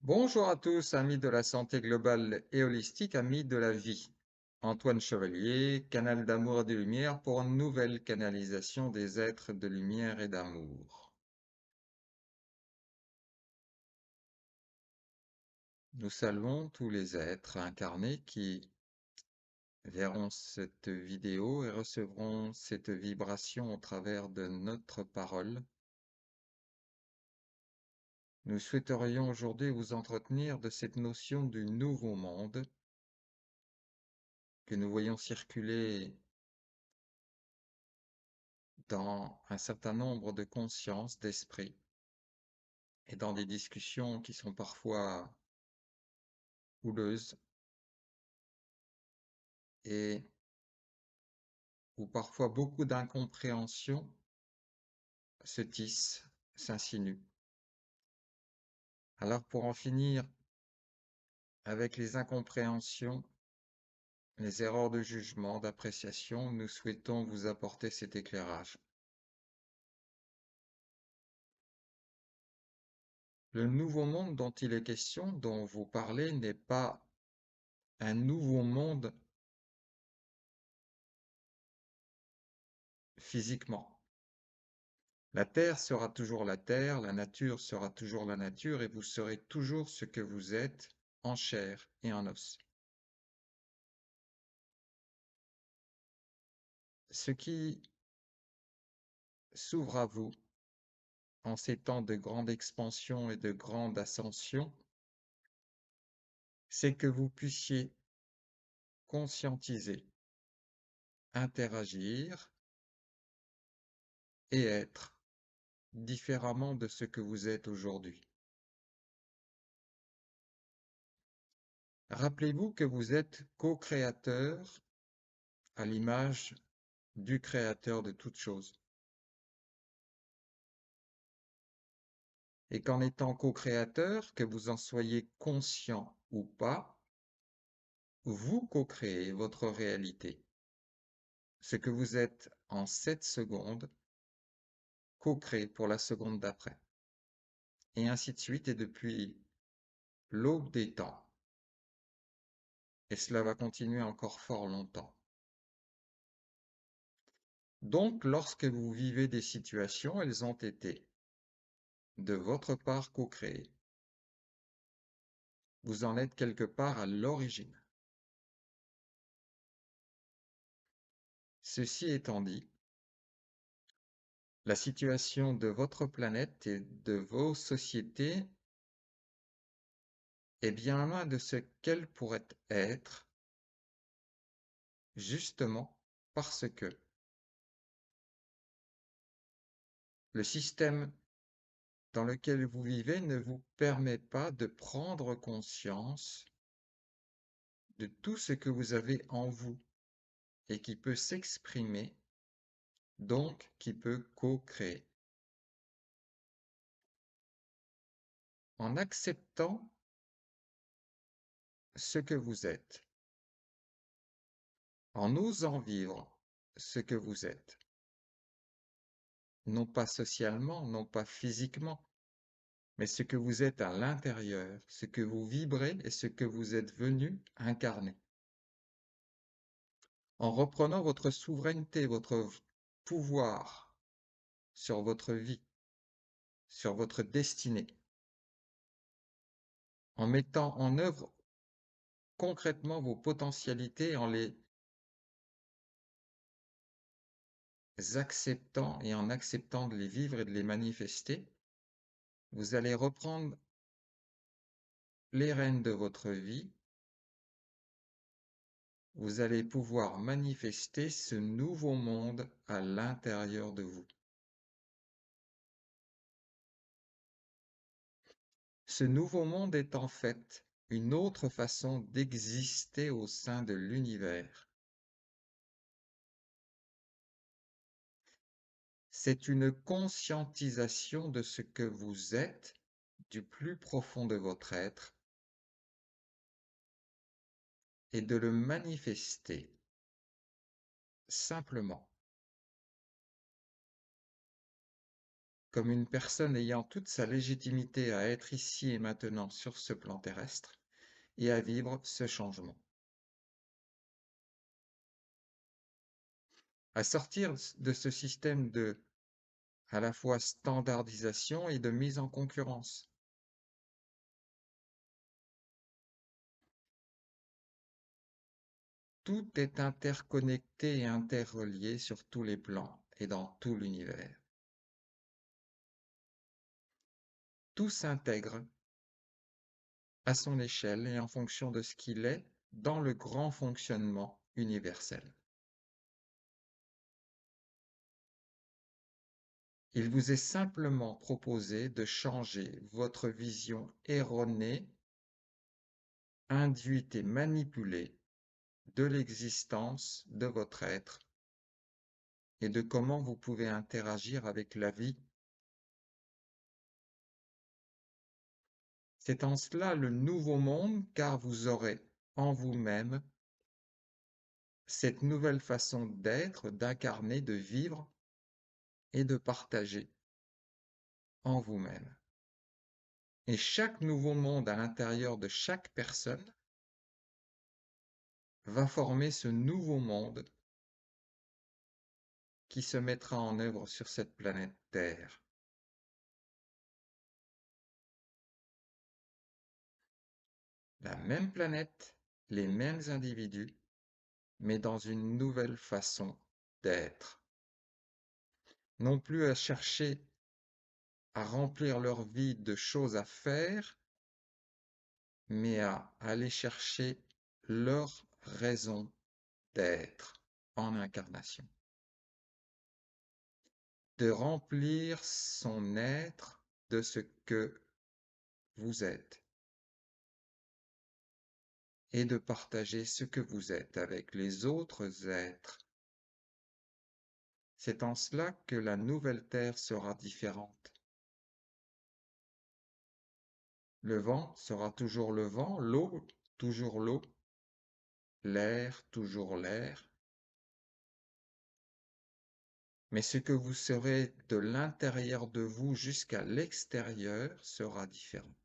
Bonjour à tous, amis de la santé globale et holistique, amis de la vie. Antoine Chevalier, canal d'amour et de lumière pour une nouvelle canalisation des êtres de lumière et d'amour. Nous saluons tous les êtres incarnés qui verront cette vidéo et recevront cette vibration au travers de notre parole. Nous souhaiterions aujourd'hui vous entretenir de cette notion du nouveau monde que nous voyons circuler dans un certain nombre de consciences, d'esprits, et dans des discussions qui sont parfois houleuses et où parfois beaucoup d'incompréhension se tissent, s'insinuent. Alors pour en finir avec les incompréhensions, les erreurs de jugement, d'appréciation, nous souhaitons vous apporter cet éclairage. Le nouveau monde dont il est question, dont vous parlez, n'est pas un nouveau monde physiquement. La terre sera toujours la terre, la nature sera toujours la nature, et vous serez toujours ce que vous êtes en chair et en os. Ce qui s'ouvre à vous en ces temps de grande expansion et de grande ascension, c'est que vous puissiez conscientiser, interagir et être différemment de ce que vous êtes aujourd'hui. Rappelez-vous que vous êtes co-créateur à l'image du créateur de toutes choses. Et qu'en étant co-créateur, que vous en soyez conscient ou pas, vous co-créez votre réalité. Ce que vous êtes en cette seconde, co-crée pour la seconde d'après. Et ainsi de suite, et depuis l'aube des temps. Et cela va continuer encore fort longtemps. Donc, lorsque vous vivez des situations, elles ont été de votre part co-créées. Vous en êtes quelque part à l'origine. Ceci étant dit, la situation de votre planète et de vos sociétés est bien loin de ce qu'elle pourrait être, justement parce que le système dans lequel vous vivez ne vous permet pas de prendre conscience de tout ce que vous avez en vous et qui peut s'exprimer, donc qui peut co-créer. En acceptant ce que vous êtes, en osant vivre ce que vous êtes, non pas socialement, non pas physiquement, mais ce que vous êtes à l'intérieur, ce que vous vibrez et ce que vous êtes venu incarner. En reprenant votre souveraineté, votre pouvoir sur votre vie, sur votre destinée, en mettant en œuvre concrètement vos potentialités, en les acceptant et en acceptant de les vivre et de les manifester, vous allez reprendre les rênes de votre vie, vous allez pouvoir manifester ce nouveau monde à l'intérieur de vous. Ce nouveau monde est en fait une autre façon d'exister au sein de l'univers. C'est une conscientisation de ce que vous êtes du plus profond de votre être et de le manifester simplement comme une personne ayant toute sa légitimité à être ici et maintenant sur ce plan terrestre et à vivre ce changement. À sortir de ce système de à la fois standardisation et de mise en concurrence. Tout est interconnecté et interrelié sur tous les plans et dans tout l'univers. Tout s'intègre à son échelle et en fonction de ce qu'il est dans le grand fonctionnement universel. Il vous est simplement proposé de changer votre vision erronée, induite et manipulée de l'existence de votre être et de comment vous pouvez interagir avec la vie. C'est en cela le nouveau monde, car vous aurez en vous-même cette nouvelle façon d'être, d'incarner, de vivre et de partager en vous-même. Et chaque nouveau monde à l'intérieur de chaque personne va former ce nouveau monde qui se mettra en œuvre sur cette planète Terre. La même planète, les mêmes individus, mais dans une nouvelle façon d'être. Non plus à chercher à remplir leur vie de choses à faire, mais à aller chercher leur raison d'être en incarnation. De remplir son être de ce que vous êtes et de partager ce que vous êtes avec les autres êtres. C'est en cela que la nouvelle terre sera différente. Le vent sera toujours le vent, l'eau toujours l'eau, l'air toujours l'air. Mais ce que vous serez de l'intérieur de vous jusqu'à l'extérieur sera différent.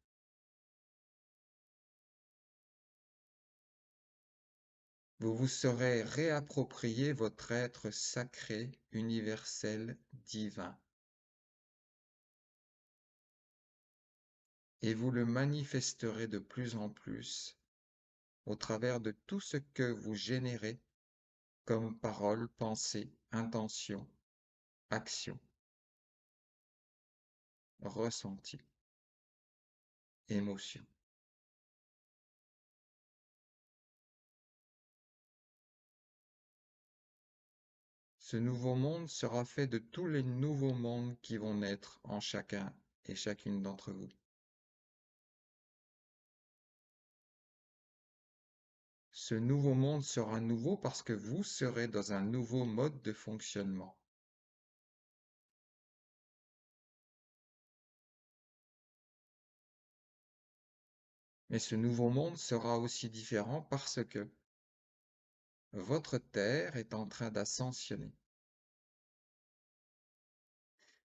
Vous vous serez réapproprié votre être sacré, universel, divin. Et vous le manifesterez de plus en plus au travers de tout ce que vous générez comme parole, pensée, intention, action, ressenti, émotion. Ce nouveau monde sera fait de tous les nouveaux mondes qui vont naître en chacun et chacune d'entre vous. Ce nouveau monde sera nouveau parce que vous serez dans un nouveau mode de fonctionnement. Mais ce nouveau monde sera aussi différent parce que votre Terre est en train d'ascensionner.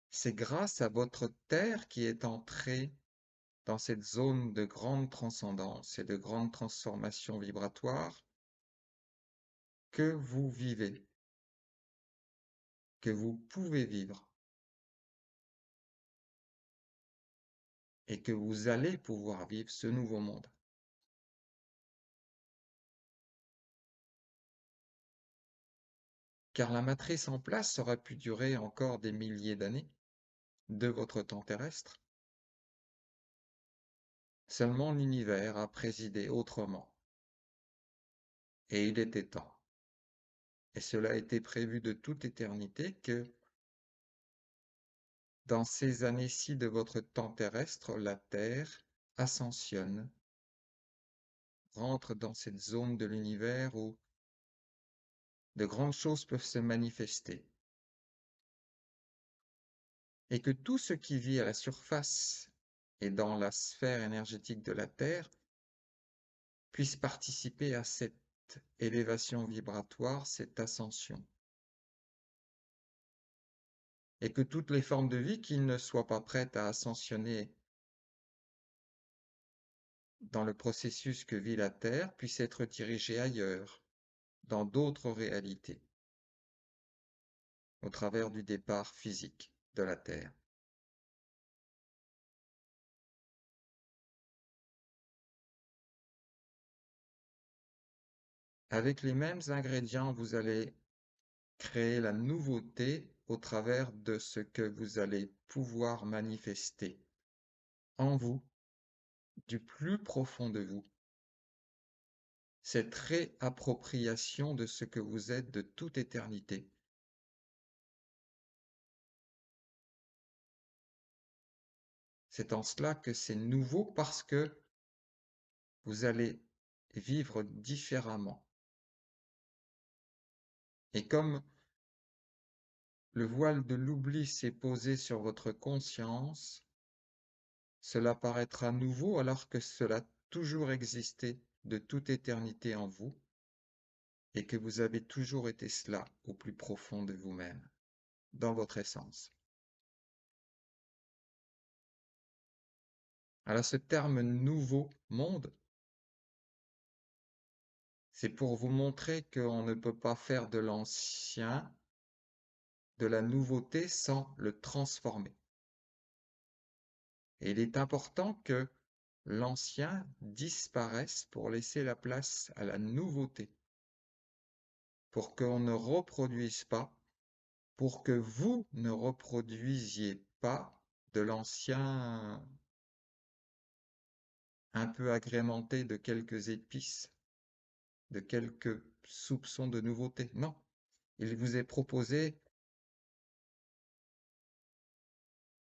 C'est grâce à votre Terre qui est entrée dans cette zone de grande transcendance et de grande transformation vibratoire que vous vivez, que vous pouvez vivre et que vous allez pouvoir vivre ce nouveau monde. Car la matrice en place aurait pu durer encore des milliers d'années de votre temps terrestre. Seulement l'univers a présidé autrement. Et il était temps. Et cela a été prévu de toute éternité que dans ces années-ci de votre temps terrestre, la Terre ascensionne, rentre dans cette zone de l'univers où de grandes choses peuvent se manifester. Et que tout ce qui vit à la surface et dans la sphère énergétique de la Terre puisse participer à cette élévation vibratoire, cette ascension. et que toutes les formes de vie qui ne soient pas prêtes à ascensionner dans le processus que vit la Terre puissent être dirigées ailleurs, dans d'autres réalités, au travers du départ physique de la Terre. Avec les mêmes ingrédients, vous allez créer la nouveauté au travers de ce que vous allez pouvoir manifester en vous, du plus profond de vous, cette réappropriation de ce que vous êtes de toute éternité. C'est en cela que c'est nouveau parce que vous allez vivre différemment. Et comme le voile de l'oubli s'est posé sur votre conscience, cela paraîtra nouveau alors que cela a toujours existé de toute éternité en vous et que vous avez toujours été cela au plus profond de vous-même, dans votre essence. Alors ce terme nouveau monde, c'est pour vous montrer qu'on ne peut pas faire de l'ancien, de la nouveauté sans le transformer. Et il est important que l'ancien disparaisse pour laisser la place à la nouveauté, pour qu'on ne reproduise pas, pour que vous ne reproduisiez pas de l'ancien un peu agrémenté de quelques épices, de quelques soupçons de nouveauté. Non, il vous est proposé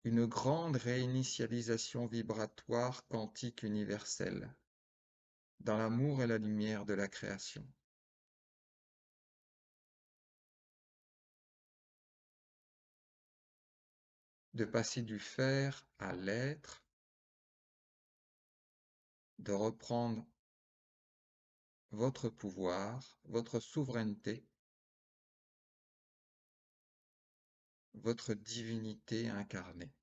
une grande réinitialisation vibratoire quantique universelle dans l'amour et la lumière de la création. De passer du faire à l'être, de reprendre votre pouvoir, votre souveraineté, votre divinité incarnée.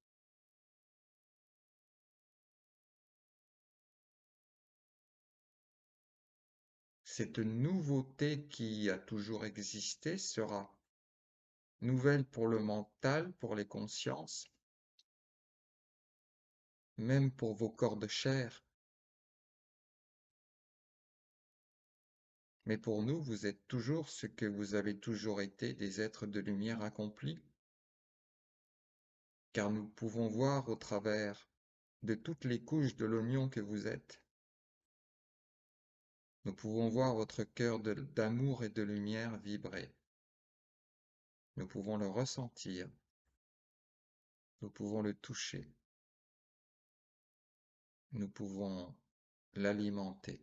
Cette nouveauté qui a toujours existé sera nouvelle pour le mental, pour les consciences, même pour vos corps de chair. Mais pour nous, vous êtes toujours ce que vous avez toujours été, des êtres de lumière accomplis, car nous pouvons voir au travers de toutes les couches de l'oignon que vous êtes. Nous pouvons voir votre cœur d'amour et de lumière vibrer. Nous pouvons le ressentir. Nous pouvons le toucher. Nous pouvons l'alimenter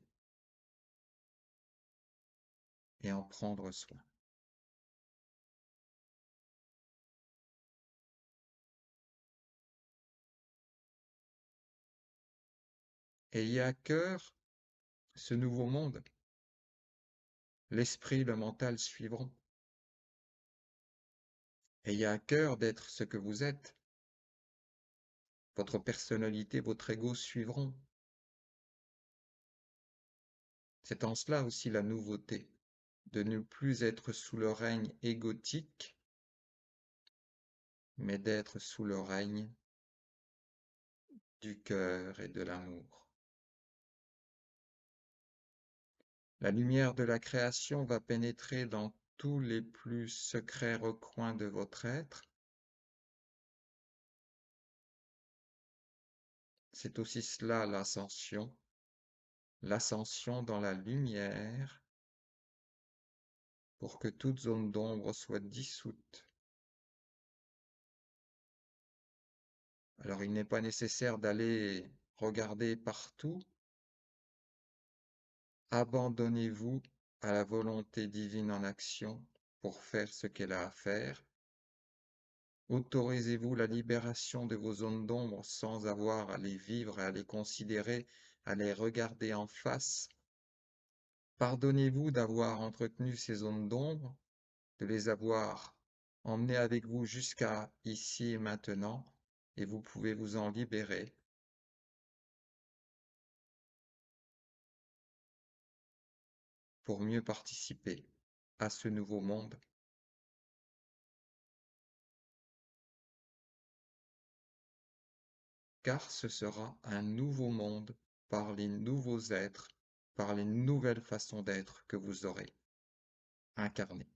et en prendre soin. Ayez à cœur ce nouveau monde. L'esprit, le mental suivront. Ayez à cœur d'être ce que vous êtes. Votre personnalité, votre ego suivront. C'est en cela aussi la nouveauté, de ne plus être sous le règne égotique, mais d'être sous le règne du cœur et de l'amour. La lumière de la création va pénétrer dans tous les plus secrets recoins de votre être. C'est aussi cela l'ascension dans la lumière pour que toute zone d'ombre soit dissoute. Alors il n'est pas nécessaire d'aller regarder partout. Abandonnez-vous à la volonté divine en action pour faire ce qu'elle a à faire. Autorisez-vous la libération de vos zones d'ombre sans avoir à les vivre, à les considérer, à les regarder en face. Pardonnez-vous d'avoir entretenu ces zones d'ombre, de les avoir emmenez avec vous jusqu'à ici et maintenant, et vous pouvez vous en libérer pour mieux participer à ce nouveau monde, car ce sera un nouveau monde par les nouveaux êtres, par les nouvelles façons d'être que vous aurez incarnées.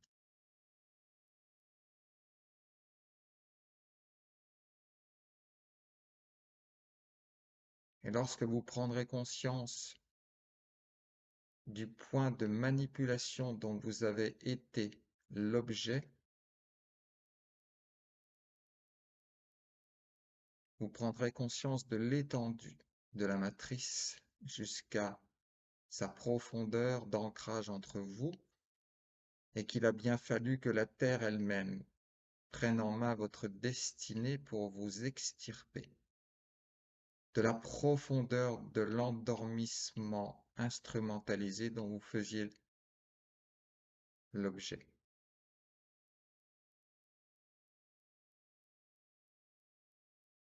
Et lorsque vous prendrez conscience du point de manipulation dont vous avez été l'objet, vous prendrez conscience de l'étendue de la matrice jusqu'à sa profondeur d'ancrage entre vous, et qu'il a bien fallu que la Terre elle-même prenne en main votre destinée pour vous extirper de la profondeur de l'endormissement instrumentalisé dont vous faisiez l'objet.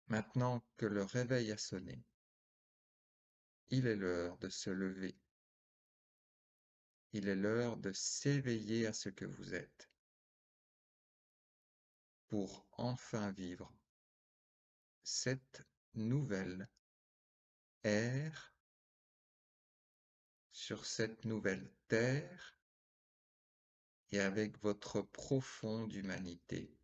Maintenant que le réveil a sonné, il est l'heure de se lever. Il est l'heure de s'éveiller à ce que vous êtes pour enfin vivre cette nouvelle ère sur cette nouvelle terre et avec votre profonde humanité.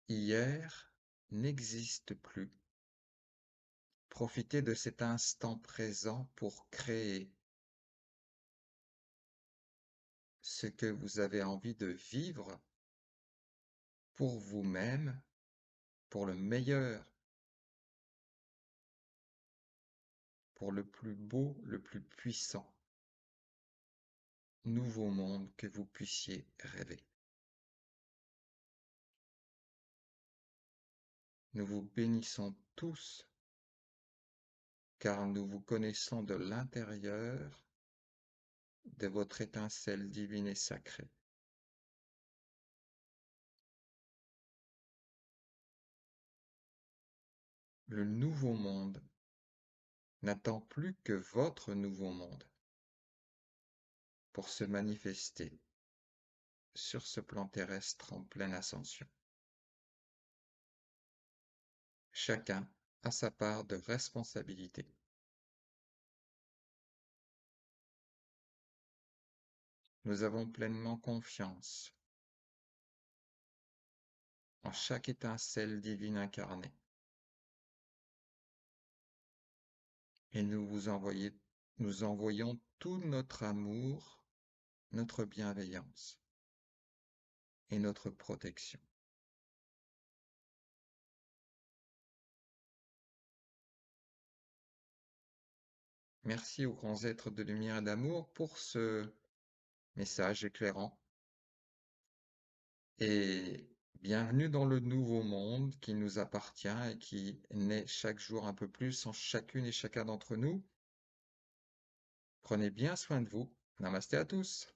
Hier n'existe plus. Profitez de cet instant présent pour créer ce que vous avez envie de vivre pour vous-même, pour le meilleur, pour le plus beau, le plus puissant nouveau monde que vous puissiez rêver. Nous vous bénissons tous car nous vous connaissons de l'intérieur de votre étincelle divine et sacrée. Le nouveau monde n'attend plus que votre nouveau monde pour se manifester sur ce plan terrestre en pleine ascension. Chacun a sa part de responsabilité. Nous avons pleinement confiance en chaque étincelle divine incarnée et nous envoyons tout notre amour, notre bienveillance et notre protection. Merci aux grands êtres de lumière et d'amour pour ce message éclairant et bienvenue dans le nouveau monde qui nous appartient et qui naît chaque jour un peu plus en chacune et chacun d'entre nous. Prenez bien soin de vous. Namasté à tous.